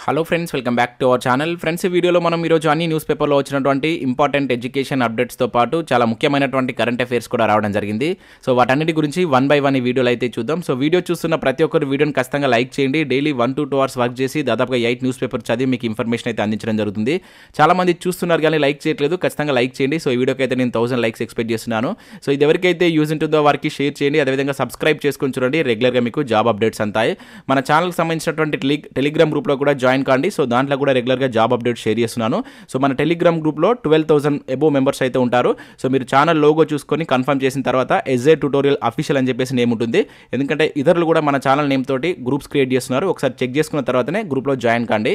Hello friends, welcome back to our channel. Friends, ఈ వీడియోలో మనం ఈరోజు అన్ని న్యూస్ పేపర్లో వచ్చినటువంటి ఇంపార్టెంట్ ఎడ్యుకేషన్ అప్డేట్స్తో పాటు చాలా ముఖ్యమైనటువంటి కరెంట్ అఫైర్స్ కూడా రావడం జరిగింది. సో వాటన్నిటి గురించి వన్ బై వన్ ఈ వీడియోలో అయితే చూద్దాం. సో వీడియో చూస్తున్న ప్రతి ఒక్కరు వీడియోని ఖచ్చితంగా లైక్ చేయండి. డైలీ 1 to 2 hours వర్క్ చేసి దాదాపుగా 8 న్యూస్ పేపర్ చదివి మీకు ఇన్ఫర్మేషన్ అయితే అందించడం జరుగుతుంది. చాలామంది చూస్తున్నారు కానీ లైక్ చేయట్లేదు, ఖచ్చితంగా లైక్ చేయండి. సో ఈ వీడియోకి అయితే నేను 1000 లైక్స్ ఎక్స్పెక్ట్ చేస్తున్నాను. సో ఇది ఎవరికైతే యూజ్ ఉంటుందో వారికి షేర్ చేయండి. అదేవిధంగా సబ్స్క్రైబ్ చేసుకొని చూడండి. రెగ్యులర్గా మీకు జాబ్ అప్డేట్స్ అంతాయి. మన ఛానల్కి సంబంధించినటువంటి టెలిగ్రామ్ గ్రూప్లో కూడా జాయిన్ కాండి. సో దాంట్లో కూడా రెగ్యులర్గా జాబ్ అప్డేట్ షేర్ చేస్తున్నాను. సో మన టెలిగ్రామ్ గ్రూప్లో 12,000 అబోవ్ మెంబర్స్ అయితే ఉంటారు. సో మీరు ఛానల్ లోగో చూసుకొని కన్ఫర్మ్ చేసిన తర్వాత SJTutorial అఫీషియల్ అని చెప్పేసి నేమ్ ఉంటుంది. ఎందుకంటే ఇతరులు కూడా మన ఛానల్ నేమ్ తోటి గ్రూప్స్ క్రియేట్ చేస్తున్నారు. ఒకసారి చెక్ చేసుకున్న తర్వాతనే గ్రూప్లో జాయిన్ కాండి.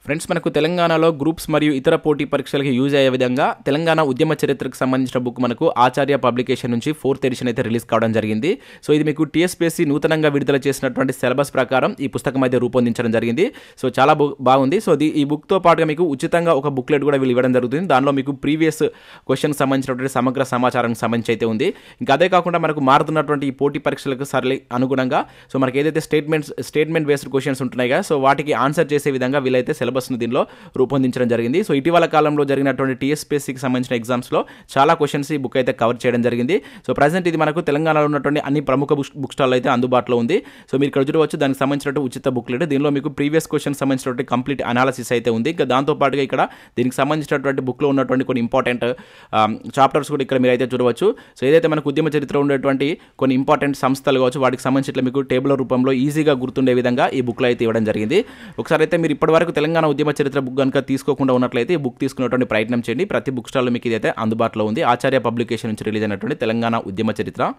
ఫ్రెండ్స్, మనకు తెలంగాణలో గ్రూప్స్ మరియు ఇతర పోటీ పరీక్షలకు యూజ్ అయ్యే విధంగా తెలంగాణ ఉద్యమ చరిత్రకు సంబంధించిన బుక్ మనకు ఆచార్య పబ్లికేషన్ నుంచి 4th ఎడిషన్ అయితే రిలీజ్ కావడం జరిగింది. సో ఇది మీకు Tspsc నూతనంగా విడుదల చేసినటువంటి సిలబస్ ప్రకారం ఈ పుస్తకం అయితే రూపొందించడం జరిగింది. సో చాలా బాగుంది. సో ఈ బుక్తో పాటుగా మీకు ఉచితంగా ఒక బుక్లెట్ కూడా వీళ్ళు ఇవ్వడం జరుగుతుంది. దానిలో మీకు ప్రీవియస్ క్వశ్చన్ సంబంధించినటువంటి సమగ్ర సమాచారానికి సంబంధించి అయితే ఉంది. ఇంకా అదే కాకుండా మనకు మారుతున్నటువంటి ఈ పోటీ పరీక్షలకు అనుగుణంగా సో మనకి ఏదైతే స్టేట్మెంట్ బేస్డ్ క్వశ్చన్స్ ఉంటున్నాయి కదా, సో వాటికి ఆన్సర్ చేసే విధంగా వీళ్ళైతే సిలబస్ను దీనిలో రూపొందించడం జరిగింది. సో ఇటీవల కాలంలో జరిగినటువంటి Tspscకి సంబంధించిన ఎగ్జామ్స్లో చాలా క్వశ్చన్స్ ఈ బుక్ అయితే కవర్ చేయడం జరిగింది. సో ప్రజెంట్ ఇది మనకు తెలంగాణలో ఉన్నటువంటి అన్ని ప్రముఖ బుక్ స్టాల్లో అయితే అందుబాటులో ఉంది. సో మీరు ఇక్కడ చూడవచ్చు, దానికి సంబంధించినటువంటి ఉచిత బుక్లెట్. దీనిలో మీకు ప్రీవియస్ క్వశ్చన్ సంబంధించినటువంటి కంప్లీట్ అనాలిసిస్ అయితే ఉంది. ఇంకా దాంతోపాటుగా ఇక్కడ దీనికి సంబంధించినటువంటి బుక్లో ఉన్నటువంటి కొన్ని ఇంపార్టెంట్ చాప్టర్స్ కూడా ఇక్కడ మీరు అయితే చూడవచ్చు. సో ఏదైతే మనకు ఉద్యమ చరిత్ర ఉండేటువంటి కొన్ని ఇంపార్టెంట్ సంస్థలు కావచ్చు, వాటికి సంబంధించి ఇట్లా మీకు టేబుల్ రూపంలో ఈజీగా గుర్తుండే విధంగా ఈ బుక్లో అయితే ఇవ్వడం జరిగింది. ఒకసారి అయితే మీరు ఇప్పటివరకు తెలంగాణ ఉద్యమ చరిత్ర బుక్ కనుక తీసుకోకుండా ఉన్నట్లయితే ఈ బుక్ తీసుకునేటువంటి ప్రయత్నం చేయండి. ప్రతి బుక్ స్టాల్లో మీకు ఇదైతే అందుబాటులో ఉంది. ఆచార్య పబ్లికేషన్ నుంచి రిలీజ్ అయినటువంటి తెలంగాణ ఉద్యమ చరిత్ర.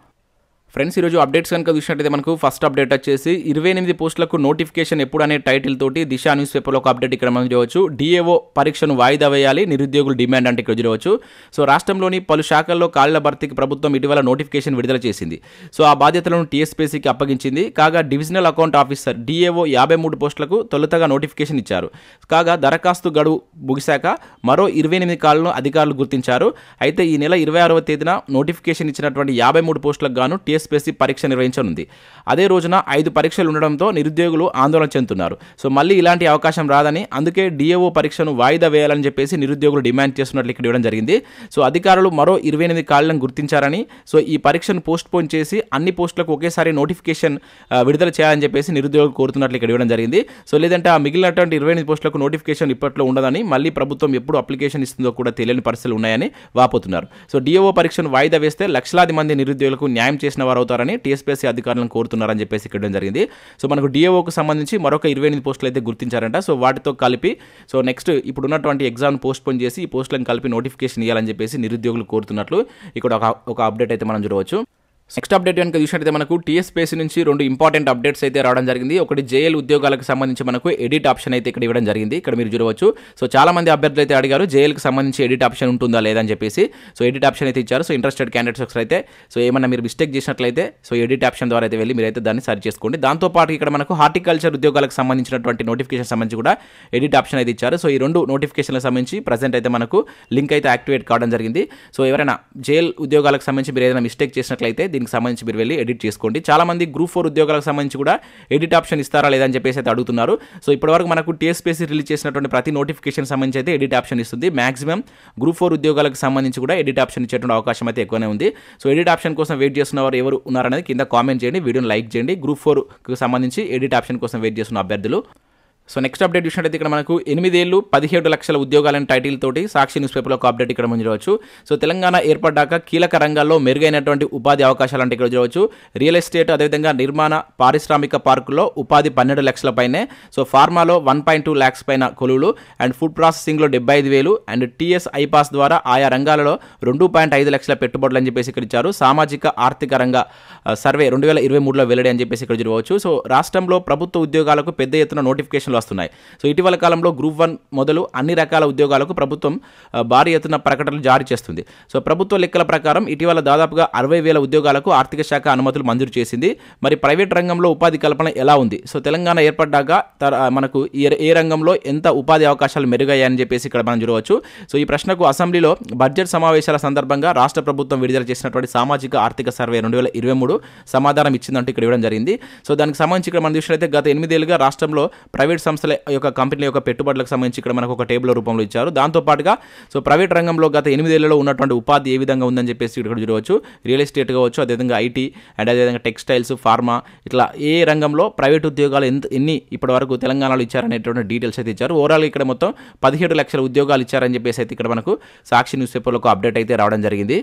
ఫ్రెండ్స్, ఈరోజు అప్డేట్స్ కనుక చూసినట్టయితే మనకు ఫస్ట్ అప్డేట్ వచ్చేసి 28 పోస్టులకు నోటిఫికేషన్ ఎప్పుడు అనే టైటిల్ తోటి దిశ న్యూస్ పేపర్లో ఒక అప్డేట్ ఇక్కడ మనం చూడవచ్చు. DAO పరీక్షను వాయిదా వేయాలి, నిరుద్యోగులు డిమాండ్ అంటే ఇక్కడ చూడవచ్చు. సో రాష్ట్రంలోని పలు శాఖల్లో ఖాళీల భర్తీకి ప్రభుత్వం ఇటీవల నోటిఫికేషన్ విడుదల చేసింది. సో ఆ బాధ్యతలను Tspscకి అప్పగించింది. కాగా డివిజనల్ అకౌంట్ ఆఫీసర్ DAO 53 పోస్టులకు తొలుతగా నోటిఫికేషన్ ఇచ్చారు. కాగా దరఖాస్తు గడువు ముగిశాక మరో 28 ఖాళీలను అధికారులు గుర్తించారు. అయితే ఈ నెల 26వ తేదీన నోటిఫికేషన్ ఇచ్చినటువంటి 53 పోస్టులకు గాను Tspsc పరీక్ష నిర్వహించనుంది. అదే రోజున 5 పరీక్షలు ఉండడంతో నిరుద్యోగులు ఆందోళన చెందుతున్నారు. సో మళ్ళీ ఇలాంటి అవకాశం రాదని, అందుకే DAO పరీక్షను వాయిదా వేయాలని చెప్పేసి నిరుద్యోగులు డిమాండ్ చేస్తున్నట్లు ఇక్కడ ఇవ్వడం జరిగింది. సో అధికారులు మరో 28 ఖాళీలను గుర్తించారని, సో ఈ పరీక్షను పోస్ట్ పోన్ చేసి అన్ని పోస్టులకు ఒకేసారి నోటిఫికేషన్ విడుదల చేయాలని చెప్పేసి నిరుద్యోగులు కోరుతున్నట్లు ఇక్కడ ఇవ్వడం జరిగింది. సో లేదంటే ఆ మిగిలినటువంటి 28 పోస్టులకు నోటిఫికేషన్ ఇప్పట్లో ఉండదని, మళ్ళీ ప్రభుత్వం ఎప్పుడు అప్లికేషన్ ఇస్తుందో కూడా తెలియని పరిస్థితులు ఉన్నాయని వాపోతున్నారు. సో DAO పరీక్షను వాయిదా వేస్తే లక్షలాది మంది నిరుద్యోగులకు న్యాయం చేసిన వారు అవుతారని Tspsc అధికారులను కోరుతున్నారని చెప్పేసి ఇక్కడ జరిగింది. సో మనకు DAOకు సంబంధించి మరొక 28 పోస్టులు అయితే గుర్తించారంట. సో వాటితో కలిపి సో నెక్స్ట్ ఇప్పుడు ఉన్నటువంటి ఎగ్జామ్ పోస్ట్ పోన్ చేసి ఈ పోస్టులను కలిపి నోటిఫికేషన్ ఇవ్వాలని చెప్పేసి నిరుద్యోగులు కోరుతున్నట్లు ఇక్కడ ఒక అప్డేట్ అయితే మనం చూడవచ్చు. నెక్స్ట్ అప్డేట్ కనుక చూసినట్టయితే మనకు Tspsc నుంచి 2 ఇంపార్టెంట్ అప్డేట్స్ అయితే రావడం జరిగింది. ఒకటి JL ఉద్యోగాలకు సంబంధించి మనకు ఎడిట్ ఆప్షన్ అయితే ఇక్కడ ఇవ్వడం జరిగింది. ఇక్కడ మీరు చూడవచ్చు. సో చాలా మంది అభ్యర్థులు అయితే అడిగారు JLకి సంబంధించి ఎడిట్ ఆప్షన్ ఉంటుందా లేదా అని చెప్పేసి. సో ఎడిట్ ఆప్షన్ అయితే ఇచ్చారు. సో ఇంట్రెస్టెడ్ క్యాండిడేట్స్ ఒకసారి అయితే సో ఏమన్నా మీరు మిస్టేక్ చేసినట్లయితే సో ఎడిట్ ఆప్షన్ ద్వారా అయితే వెళ్ళి మీరైతే దాన్ని సరి చేసుకోండి. దాంతోపాటు ఇక్కడ మనకు హార్టికల్చర్ ఉద్యోగాలకు సంబంధించినటువంటి నోటిఫికేషన్ సంబంధించి కూడా ఎడిట్ ఆప్షన్ అయితే ఇచ్చారు. సో ఈ 2 నోటిఫికేషన్లకు సంబంధించి ప్రజెంట్ అయితే మనకు లింక్ అయితే యాక్టివేట్ కావడం జరిగింది. సో ఎవరైనా JL ఉద్యోగాలకు సంబంధించి మీరు ఏదైనా మిస్టేక్ చేసినట్లయితే దీనికి సంబంధించి మీరు వెళ్ళి ఎడిట్ చేసుకోండి. చాలా మంది గ్రూప్ 4 ఉద్యోగాలకు సంబంధించి కూడా ఎడిట్ ఆప్షన్ ఇస్తారా లేదని చెప్పేసి అయితే అడుగుతున్నారు. సో ఇప్పటివరకు మనకు Tspsc రిలీజ్ చేసినటువంటి ప్రతి నోటిఫికేషన్ సంబంధించి అయితే ఎడిట్ ఆప్షన్ ఇస్తుంది. మాక్సిమం గ్రూప్ 4 ఉద్యోగాలకు సంబంధించి కూడా ఎడిట్ ఆప్షన్ ఇచ్చేటువంటి అవకాశం అయితే ఎక్కువనే ఉంది. సో ఎడిట్ ఆప్షన్ కోసం వెయిట్ చేస్తున్న వారు ఎవరు ఉన్నారనేది కింద కామెంట్ చేయండి, వీడియోని లైక్ చేయండి. గ్రూప్ 4కు సంబంధించి ఎడిట్ ఆప్షన్ కోసం వెయిట్ చేస్తున్న అభ్యర్థులు. సో నెక్స్ట్ అప్డేట్ చూసినట్టయితే ఇక్కడ మనకు 8 ఏళ్ళు 17 లక్షల ఉద్యోగాలని టైటిల్ తోటి సాక్షి న్యూస్ పేపర్లో ఒక అప్డేట్ ఇక్కడ మనం చూడవచ్చు. సో తెలంగాణ ఏర్పడ్డాక కీలక రంగాల్లో మెరుగైనటువంటి ఉపాధి అవకాశాలు అంటే ఇక్కడ చూడవచ్చు. రియల్ ఎస్టేట్, అదేవిధంగా నిర్మాణ, పారిశ్రామిక పార్కుల్లో ఉపాధి 12 లక్షల పైనే. సో ఫార్మాలో 1.2 lakhs పైన కొలువులు అండ్ ఫుడ్ ప్రాసెసింగ్లో 75,000 అండ్ TS ఐపాస్ ద్వారా ఆయా రంగాలలో 2.5 లక్షల పెట్టుబడులు అని చెప్పేసి ఇక్కడ ఇచ్చారు. సామాజిక ఆర్థిక రంగ సర్వే 2023లో వెల్లడి అని చెప్పేసి ఇక్కడ చూడవచ్చు. సో రాష్ట్రంలో ప్రభుత్వ ఉద్యోగాలకు పెద్ద ఎత్తున నోటిఫికేషన్లు వస్తున్నాయి. సో ఇటీవల కాలంలో గ్రూప్ 1 మొదలు అన్ని రకాల ఉద్యోగాలకు ప్రభుత్వం భారీ ఎత్తున ప్రకటనలు జారీ చేస్తుంది. సో ప్రభుత్వ లెక్కల ప్రకారం ఇటీవల దాదాపుగా 60,000 ఉద్యోగాలకు ఆర్థిక శాఖ అనుమతులు మంజూరు చేసింది. మరి ప్రైవేట్ రంగంలో ఉపాధి కల్పన ఎలా ఉంది? సో తెలంగాణ ఏర్పడ్డాక మనకు ఏ రంగంలో ఎంత ఉపాధి అవకాశాలు మెరుగయ్యాయని చెప్పేసి ఇక్కడ మనం చూడవచ్చు. సో ఈ ప్రశ్నకు అసెంబ్లీలో బడ్జెట్ సమావేశాల సందర్భంగా రాష్ట్ర ప్రభుత్వం విడుదల చేసినటువంటి సామాజిక ఆర్థిక సర్వే 2023 సమాధానం ఇచ్చిందంటూ ఇక్కడ ఇవ్వడం జరిగింది. సో దానికి సంబంధించి ఇక్కడ మనం చూసినట్లయితే గత 8 ఏళ్లుగా రాష్ట్రంలో ప్రైవేట్ సంస్థల యొక్క కంపెనీల యొక్క పెట్టుబడులకు సంబంధించి ఇక్కడ మనకు ఒక టేబుల్ రూపంలో ఇచ్చారు. దాంతోపాటుగా సో ప్రైవేట్ రంగంలో గత 8 ఏళ్లలో ఉన్నటువంటి ఉపాధి ఏ విధంగా ఉందని చెప్పేసి ఇక్కడ చూడవచ్చు. రియల్ ఎస్టేట్ కావచ్చు, అదేవిధంగా ఐటీ అండ్ అదేవిధంగా టెక్స్టైల్స్, ఫార్మా, ఇట్లా ఏ రంగంలో ప్రైవేట్ ఉద్యోగాలు ఎన్ని ఇప్పటి వరకు తెలంగాణలో ఇచ్చారనేటువంటి డీటెయిల్స్ అయితే ఇచ్చారు. ఓవరాల్ ఇక్కడ మొత్తం 17 లక్షల ఉద్యోగాలు ఇచ్చారని చెప్పేసి అయితే ఇక్కడ మనకు సాక్షి న్యూస్ పేపర్లో ఒక అప్డేట్ అయితే రావడం జరిగింది.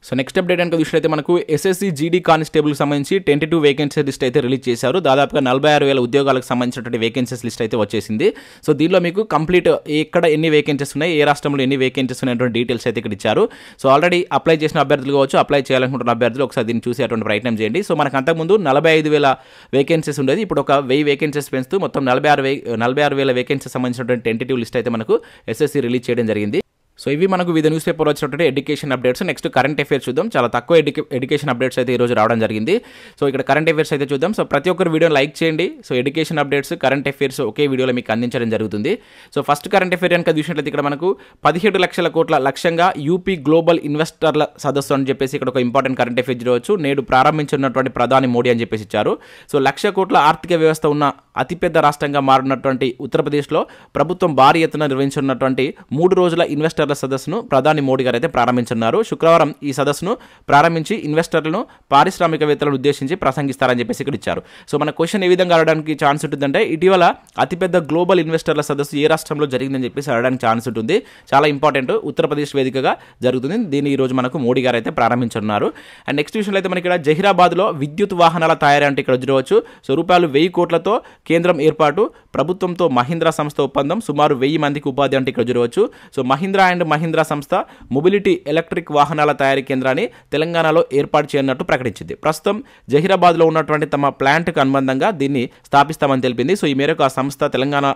సో నెక్స్ట్ అప్డేట్ కనుక చూసినట్లయితే మనకు ఎస్ఎస్సి జీడీ కానిస్టేబుల్కి సంబంధించి 22 వేకెన్సీ లిస్ట్ అయితే రిలీజ్ చేశారు. దాదాపుగా 46,000 ఉద్యోగాలకు సంబంధించినటువంటి వేకెన్సీస్ లిస్ట్ అయితే వచ్చేసింది. సో దీనిలో మీకు కంప్లీట్ ఎక్కడ ఎన్ని వేకెన్సీస్ ఉన్నాయి, ఏ రాష్ట్రంలో ఎన్ని వేకెన్సీస్ ఉన్నటువంటి డీటెయిల్స్ అయితే ఇక్కడ ఇచ్చారు. సో ఆల్రెడీ అప్లై చేసిన అభ్యర్థులు కావచ్చు, అప్లై చేయాలనుకుంటున్న అభ్యర్థులు ఒకసారి దీన్ని చూసేటువంటి ప్రయత్నం చేయండి. సో మనకు అంతకుముందు 45,000 వేకెన్సీస్ ఉండేది. ఇప్పుడు ఒక 1000 వేకెన్సీస్ పెంచుతూ మొత్తం 46,000 వేకెన్సీస్ సంబంధించినటువంటి టెంటేటివ్ లిస్ట్ అయితే మనకు ఎస్ఎస్సి రిలీజ్ చేయడం జరిగింది. సో ఇవి మనకు వివిధ న్యూస్ పేపర్ వచ్చినటువంటి education updates. Next current affairs చూద్దాం. చాలా తక్కువ ఎడ్యుకేషన్ అప్డేట్స్ అయితే ఈరోజు రావడం జరిగింది. సో ఇక్కడ కరెంట్ అఫేర్స్ అయితే చూద్దాం. సో ప్రతి ఒక్కరు వీడియోని లైక్ చేయండి. So education updates, current affairs ఒకే వీడియోలో మీకు అందించడం జరుగుతుంది. సో ఫస్ట్ కరెంట్ అఫేర్ కనుక చూసినట్లయితే ఇక్కడ మనకు 17 లక్షల కోట్ల లక్ష్యంగా యూపీ గ్లోబల్ ఇన్వెస్టర్ల సదస్సు అని చెప్పేసి ఇక్కడ ఒక ఇంపార్టెంట్ కరెంట్ అఫేర్ చూడవచ్చు. నేడు ప్రారంభించినటువంటి ప్రధాని మోడీ అని చెప్పేసి ఇచ్చారు. సో 1,00,000 కోట్ల ఆర్థిక వ్యవస్థ ఉన్న అతిపెద్ద రాష్ట్రంగా మారినటువంటి ఉత్తరప్రదేశ్లో ప్రభుత్వం భారీ ఎత్తున నిర్వహించున్నటువంటి 3 రోజుల ఇన్వెస్టర్ల సదస్సును ప్రధాని మోడీ గారు అయితే ప్రారంభించున్నారు. శుక్రవారం ఈ సదస్సును ప్రారంభించి ఇన్వెస్టర్లను, పారిశ్రామికవేత్తలను ఉద్దేశించి ప్రసంగిస్తారని చెప్పేసి ఇక్కడ ఇచ్చారు. సో మన క్వశ్చన్ ఏ విధంగా అడగడానికి ఛాన్స్ ఉంటుందంటే, ఇటీవల అతిపెద్ద గ్లోబల్ ఇన్వెస్టర్ల సదస్సు ఏ రాష్ట్రంలో జరిగిందని చెప్పేసి అడగడానికి ఛాన్స్ ఉంటుంది. చాలా ఇంపార్టెంట్, ఉత్తరప్రదేశ్ వేదికగా జరుగుతుంది. దీన్ని ఈరోజు మనకు మోడీ గారు అయితే ప్రారంభించున్నారు. అండ్ నెక్స్ట్ విషయంలో అయితే మనకి ఇక్కడ జహీరాబాద్లో విద్యుత్ వాహనాల తయారీ అంటే ఇక్కడ చూడవచ్చు. సో రూపాయలు 1000 కోట్లతో కేంద్రం ఏర్పాటు, ప్రభుత్వంతో మహీంద్రా సంస్థ ఒప్పందం, సుమారు 1000 మందికి ఉపాధి అంటే ఇక్కడ చూడవచ్చు. సో మహీంద్రా అండ్ మహీంద్రా సంస్థ మొబిలిటీ ఎలక్ట్రిక్ వాహనాల తయారీ కేంద్రాన్ని తెలంగాణలో ఏర్పాటు చేయనున్నట్టు ప్రకటించింది. ప్రస్తుతం జహీరాబాద్లో ఉన్నటువంటి తమ ప్లాంట్కు అనుబంధంగా దీన్ని స్థాపిస్తామని తెలిపింది. సో ఈ మేరకు ఆ సంస్థ తెలంగాణ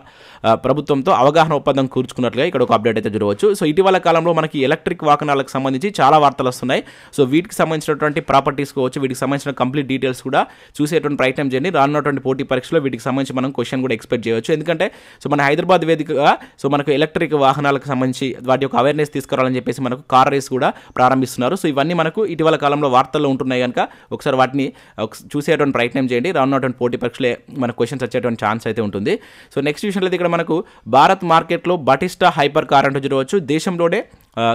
ప్రభుత్వంతో అవగాహన ఒప్పందం కూర్చుకున్నట్లుగా ఇక్కడ ఒక అప్డేట్ అయితే చూడవచ్చు. సో ఇటీవల కాలంలో మనకి ఎలక్ట్రిక్ వాహనాలకు సంబంధించి చాలా వార్తలు వస్తున్నాయి. సో వీటికి సంబంధించినటువంటి ప్రాపర్టీస్ కావచ్చు, వీటికి సంబంధించిన కంప్లీట్ డీటెయిల్స్ కూడా చూసేటువంటి ప్రయత్నం చేయండి. రానున్నటువంటి పోటీ పరీక్షలో వీటికి సంబంధించి మనం క్వశ్చన్ కూడా ఎక్స్పెక్ట్ చేయవచ్చు. ఎందుకంటే సో మన హైదరాబాద్ వేదికగా సో మనకు ఎలక్ట్రిక్ వాహనాలకు సంబంధించి వాటి యొక్క అవేర్నెస్ తీసుకురావాలని చెప్పేసి మనకు కార్ రేస్ కూడా ప్రారంభిస్తున్నారు. సో ఇవన్నీ మనకు ఇటీవల కాలంలో వార్తల్లో ఉంటున్నాయి కనుక ఒకసారి వాటిని చూసేటువంటి ప్రయత్నం చేయండి. రానున్నటువంటి పోటీ పరీక్షలే మనకు క్వశ్చన్స్ వచ్చేటువంటి ఛాన్స్ అయితే ఉంటుంది. సో నెక్స్ట్ విషయంలో ఇక్కడ మనకు భారత్ మార్కెట్లో బటిస్టా హైపర్ కార్ అంటూ చూడవచ్చు. దేశంలోనే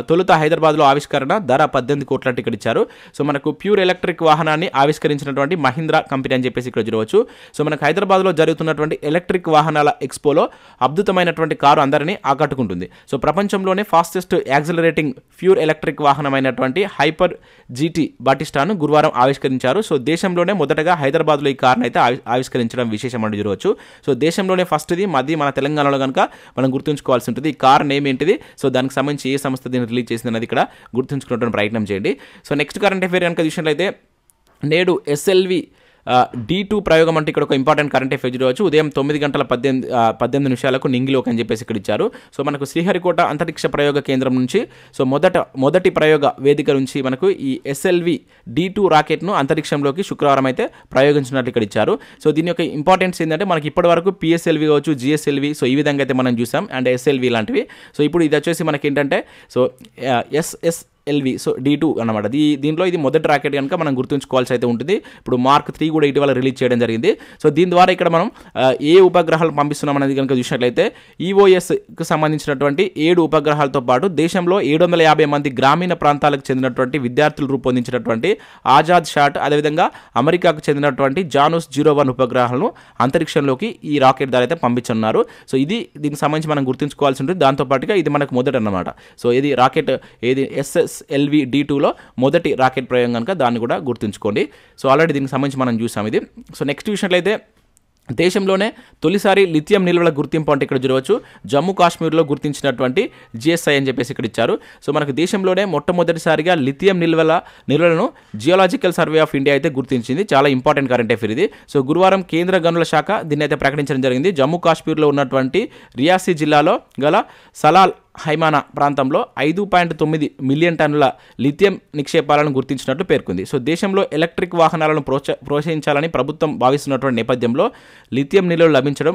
తొలుత హైదరాబాద్లో ఆవిష్కరణ, ధర 18 కోట్ల టికెట్ ఇచ్చారు. సో మనకు ప్యూర్ ఎలక్ట్రిక్ వాహనాన్ని ఆవిష్కరించినటువంటి మహీంద్రా కంపెనీ అని చెప్పేసి ఇక్కడ చూడవచ్చు. సో మనకు హైదరాబాద్లో జరుగుతున్నటువంటి ఎలక్ట్రిక్ వాహనాల ఎక్స్పోలో అద్భుతమైనటువంటి కారు అందరినీ ఆకట్టుకుంటుంది. సో ప్రపంచంలోనే ఫాస్టెస్ట్ యాక్సిలరేటింగ్ ప్యూర్ ఎలక్ట్రిక్ వాహనమైనటువంటి హైపర్ జీటీ బటిస్టాను గురువారం ఆవిష్కరించారు. సో దేశంలోనే మొదటగా హైదరాబాద్లో ఈ కార్ను అయితే ఆవిష్కరించడం విశేషం అని చూడవచ్చు. సో దేశంలోనే ఫస్ట్ ఇది మన తెలంగాణలో కనుక మనం గుర్తుంచుకోవాల్సి ఉంటుంది. ఈ కార్ నేమ్ ఏంటిది, సో దానికి సంబంధించి ఏ సంస్థ దీన్ని రిలీజ్ చేసింది అనేది ఇక్కడ గుర్తుంచుకున్నటువంటి ప్రయత్నం చేయండి. సో నెక్స్ట్ కరెంట్ అఫేర్ కనుక చూసినట్లయితే నేడు ఎస్ఎల్వి D2 ప్రయోగం అంటే ఇక్కడ ఒక ఇంపార్టెంట్ కరెంట్ అఫేర్ చూడవచ్చు. ఉదయం 9:18 నింగిలోకి అని చెప్పేసి ఇక్కడ ఇచ్చారు. సో మనకు శ్రీహరికోట అంతరిక్ష ప్రయోగ కేంద్రం నుంచి సో మొదటి ప్రయోగ వేదిక నుంచి మనకు ఈ ఎస్ఎల్వి D2 రాకెట్ను అంతరిక్షంలోకి శుక్రవారం అయితే ప్రయోగించినట్లు ఇక్కడ ఇచ్చారు. సో దీని యొక్క ఇంపార్టెన్స్ ఏంటంటే మనకి ఇప్పటి వరకు PSLV కావచ్చు, GSLV సో ఈ విధంగా అయితే మనం చూసాం, అండ్ SLV లాంటివి. సో ఇప్పుడు ఇది వచ్చేసి మనకి ఏంటంటే సో SSLV సో D2 అన్నమాట. దీంట్లో ఇది మొదటి రాకెట్ కనుక మనం గుర్తుంచుకోవాల్సి అయితే ఉంటుంది. ఇప్పుడు Mark 3 కూడా ఇటీవల రిలీజ్ చేయడం జరిగింది. సో దీని ద్వారా ఇక్కడ మనం ఏ ఉపగ్రహాలు పంపిస్తున్నాం అనేది కనుక చూసినట్లయితే EOSకు సంబంధించినటువంటి 7 ఉపగ్రహాలతో పాటు దేశంలో 750 మంది గ్రామీణ ప్రాంతాలకు చెందినటువంటి విద్యార్థులు రూపొందించినటువంటి ఆజాద్ షాట్, అదేవిధంగా అమెరికాకు చెందినటువంటి జానూస్ 01 ఉపగ్రహాలను అంతరిక్షంలోకి ఈ రాకెట్ ద్వారా అయితే పంపించున్నారు. సో దీనికి సంబంధించి మనం గుర్తుంచుకోవాల్సి ఉంటుంది. దాంతోపాటుగా ఇది మనకు మొదటి అన్నమాట. సో ఇది రాకెట్ SSLV D2లో మొదటి రాకెట్ ప్రయోగం కనుక దాన్ని కూడా గుర్తుంచుకోండి. సో ఆల్రెడీ దీనికి సంబంధించి మనం చూసాం ఇది. సో నెక్స్ట్ విషయంలో దేశంలోనే తొలిసారి లిథియం నిల్వల గుర్తింపు అంటే ఇక్కడ చూడవచ్చు. జమ్మూ కాశ్మీర్లో గుర్తించినటువంటి GSI అని చెప్పేసి ఇక్కడ ఇచ్చారు. సో మనకు దేశంలోనే మొట్టమొదటిసారిగా లిథియం నిల్వలను జియోలాజికల్ సర్వే ఆఫ్ ఇండియా అయితే గుర్తించింది. చాలా ఇంపార్టెంట్ కరెంట్ అఫేర్ ఇది. సో గురువారం కేంద్ర గనుల శాఖ దీన్ని అయితే ప్రకటించడం జరిగింది. జమ్మూ కాశ్మీర్లో ఉన్నటువంటి రియాసీ జిల్లాలో గల సలాల్ హైమానా ప్రాంతంలో 5.9 మిలియన్ టన్నుల లిథియం నిక్షేపాలను గుర్తించినట్లు పేర్కొంది. సో దేశంలో ఎలక్ట్రిక్ వాహనాలను ప్రోత్సహించాలని ప్రభుత్వం భావిస్తున్నటువంటి నేపథ్యంలో లిథియం నిల్వలు లభించడం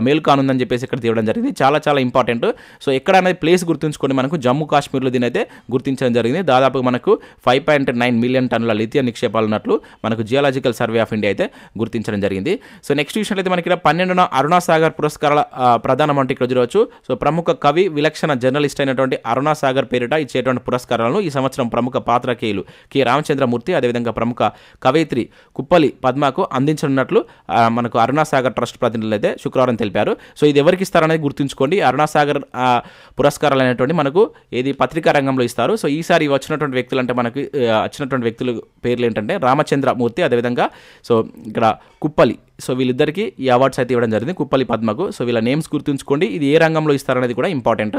మేలు కానుందని చెప్పేసి ఇక్కడ తీయడం జరిగింది. చాలా ఇంపార్టెంట్. సో ఎక్కడ అనేది ప్లేస్ గుర్తుంచుకొని మనకు జమ్మూ కాశ్మీర్లో దీని అయితే గుర్తించడం జరిగింది. దాదాపు మనకు 5.9 మిలియన్ టన్నుల లిథియం నిక్షేపాలు ఉన్నట్లు మనకు జియాలజికల్ సర్వే ఆఫ్ ఇండియా అయితే గుర్తించడం జరిగింది. సో నెక్స్ట్ విషయం అయితే మనకి ఇక్కడ 12వ అరుణాసాగర్ పురస్కారాల ప్రదానం అంటే ఇక్కడ చూడవచ్చు. సో ప్రముఖ కవి, విలక్షణ జర్నలిస్ట్ అయినటువంటి అరుణాసాగర్ పేరిట ఇచ్చేటువంటి పురస్కారాలను ఈ సంవత్సరం ప్రముఖ పాత్రికేయులు కె రామచంద్రమూర్తి, అదేవిధంగా ప్రముఖ కవయిత్రి కుప్పలి పద్మకు అందించనున్నట్లు మనకు అరుణాసాగర్ ట్రస్ట్ ప్రతినిధులు అయితే శుక్రవారం తెలిపారు. సో ఇది ఎవరికి ఇస్తారనేది గుర్తుంచుకోండి. అరుణాసాగర్ పురస్కారాలు అనేటువంటి మనకు ఏది పత్రికా రంగంలో ఇస్తారు. సో ఈసారి వచ్చినటువంటి వ్యక్తులు అంటే మనకి వచ్చినటువంటి వ్యక్తుల పేర్లు ఏంటంటే రామచంద్రమూర్తి, అదేవిధంగా సో ఇక్కడ కుప్పలి. సో వీళ్ళిద్దరికీ ఈ అవార్డ్స్ అయితే ఇవ్వడం జరిగింది, కుప్పలి పద్మకు. సో వీళ్ళ నేమ్స్ గుర్తుంచుకోండి. ఇది ఏ రంగంలో ఇస్తారనేది కూడా important.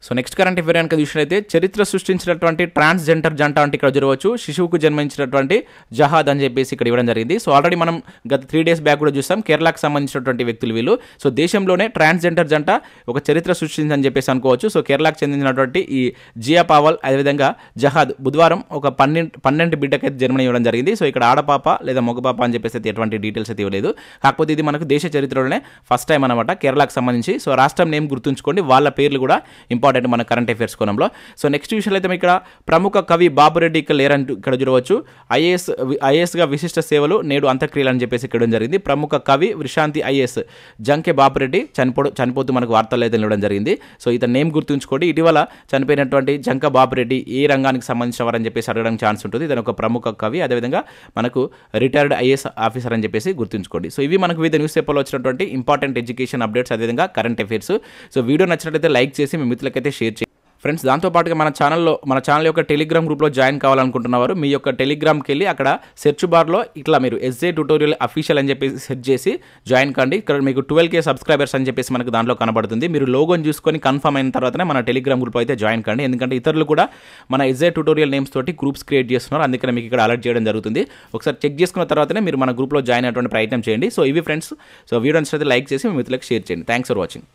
So next current affair కనుక చూసినట్లయితే చరిత్ర సృష్టించినటువంటి ట్రాన్స్జెండర్ జంట అంటే ఇక్కడ చూడవచ్చు. శిశువుకు జన్మించినటువంటి జహాద్ అని చెప్పేసి ఇక్కడ ఇవ్వడం జరిగింది. సో ఆల్రెడీ మనం గత 3 days బ్యాక్ కూడా చూస్తాం. కేరళకు సంబంధించినటువంటి వ్యక్తులు వీళ్ళు. సో దేశంలోనే ట్రాన్స్జెండర్ జంట ఒక చరిత్ర సృష్టించిందని చెప్పేసి అనుకోవచ్చు. సో కేరళకు చెందినటువంటి ఈ జియా పావల్, అదేవిధంగా జహాద్ బుధవారం ఒక 12 బిడ్డకైతే జన్మనివ్వడం జరిగింది. సో ఇక్కడ ఆడపాప లేదా మగపాప అని చెప్పేసి అయితే ఎటువంటి డీటెయిల్స్ అయితే ఇవ్వలేదు. కాకపోతే ఇది మనకు దేశ చరిత్రలోనే ఫస్ట్ టైం అనమాట కేరళకు సంబంధించి. సో రాష్ట్రం నేమ్ గుర్తుంచుకోండి, వాళ్ళ పేర్లు కూడా ఇంపార్టెంట్ మన కరెంట్ అఫేర్స్ కోణంలో. సో నెక్స్ట్ విషయాలు అయితే ఇక్కడ ప్రముఖ కవి బాబురెడ్డి ఇక్కడ లేరంటూ ఇక్కడ చూడవచ్చు. ఐఏఎస్గా విశిష్ట సేవలు నేడు అంత్యక్రియలు అని చెప్పేసి ఇక్కడ జరిగింది. ప్రముఖ కవి విశ్రాంతి ఐఏఎస్ జంకే బాబురెడ్డి చనిపోతూ మనకు వార్తలు అయితే ఇవ్వడం జరిగింది. సో ఇతని నేమ్ గుర్తుంచుకోండి. ఇటీవల చనిపోయినటువంటి జంక బాబురెడ్డి ఏ రంగానికి సంబంధించిన వారని చెప్పేసి అడగడానికి ఛాన్స్ ఉంటుంది. ఇతను ఒక ప్రముఖ కవి, అదేవిధంగా మనకు రిటైర్డ్ ఐఏఎస్ ఆఫీసర్ అని చెప్పేసి గుర్తుంచుకోండి. సో ఇవి మనకు వివిధ న్యూస్ పేపర్లో వచ్చినటువంటి ఇంపార్టెంట్ ఎడ్యుకేషన్ అప్డేట్స్, అదేవిధంగా కరెంట్ అఫేర్స్. సో వీడియో నచ్చినట్లయితే లైక్ చేసి మీ మిత్రులకైతే షేర్ చేయండి ఫ్రెండ్స్. దాంతోపాటుగా మన ఛానల్ యొక్క టెలిగ్రామ్ గ్రూప్లో జాయిన్ కావాలనుకుంటున్నవారు మీ యొక్క టెలిగ్రామ్కి వెళ్ళి అక్కడ సెర్చ్ బార్లో ఇట్లా మీరు SJ ట్యూటోరియల్ అఫీషియల్ అని చెప్పేసి సెర్చ్ చేసి జాయిన్ కండి. ఇక్కడ మీకు 12K సబ్స్క్రైబర్స్ అని చెప్పేసి మనకు దాంట్లో కనబడుతుంది. మీరు లోగోని చూసుకొని కన్ఫర్మ్ అయిన తర్వాతనే మన టెలిగ్రామ్ గ్రూప్ అయితే జాయిన్ కండి. ఎందుకంటే ఇతరులు కూడా మన SJ ట్యూటోరియల్ నేమ్స్ తోటి గ్రూప్స్ క్రియేట్ చేస్తున్నారు. అందుకని మీకు ఇక్కడ అలర్ట్ చేయడం జరుగుతుంది. ఒకసారి చెక్ చేసుకున్న తర్వాతనే మీరు మన గ్రూప్లో జాయిన్ అయ్యేటువంటి ప్రయత్నం చేయండి. సో ఇవి ఫ్రెండ్స్. సో వీడియో నచ్చితే లైక్ చేసి మీ మిత్రులకు షేర్ చేయండి. Thanks for watching.